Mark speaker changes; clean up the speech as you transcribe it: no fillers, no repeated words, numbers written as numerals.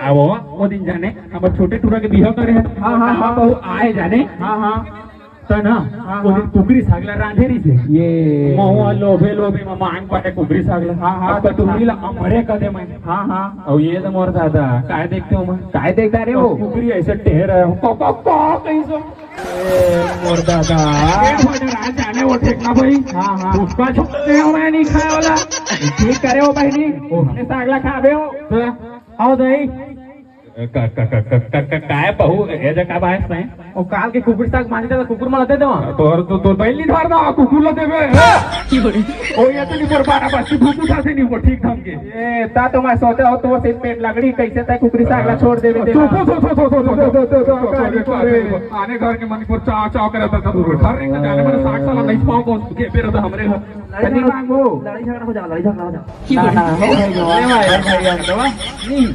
Speaker 1: आवो वो दिन जाने हमारे छोटे टूरा के बिहाव करे है
Speaker 2: हाँ, हाँ, हाँ।
Speaker 1: बहू आए जाने
Speaker 2: हाँ हाँ
Speaker 1: तो ना वो दिन कुकरी सागला रांधेरी से
Speaker 2: ये
Speaker 1: महुआ लोभे लोभे में मांग पाटे कुकरी सागला
Speaker 2: हाँ, हाँ।
Speaker 1: अब कटोरी ला अमरे कदे मैं
Speaker 2: हाँ हाँ
Speaker 1: और ये तो मोर दादा काय देखते हो मैं
Speaker 2: काय देखता रे वो
Speaker 1: कुकरी ऐसे टेढ़ है कैसे मोर दादा आज जाने वो ठेकना भाई
Speaker 2: हाँ हाँ
Speaker 1: उसका छोड़ते हो मैं नहीं खाए वाला
Speaker 2: ठीक करे हो बहनी
Speaker 1: हमने सागला खावे हो आओ दही काय बहू हे जे का बाहेर नाही
Speaker 2: और काल के कुकुर साग मानी त्याला कुकुर मला देतो
Speaker 1: तो पहिली धार ना कुकुरला देवे ओ या तो निपर बारा बस्ती भूख उठासे नहीं वो ठीक ढंग के
Speaker 2: ए ता तो मैं सोते हो तो से पेट लगड़ी कैसे तय कुकुरी सागला छोड़ देवे देना
Speaker 1: आने घर के मन को चाव चाव करे तो घर रे जाने मन 60 साल नहीं पाओ को के फिर तो हमरे
Speaker 2: लड़ाई झगड़ा हो जा लड़ाई झगड़ा हो जा
Speaker 3: ना ना हो गया
Speaker 2: नहीं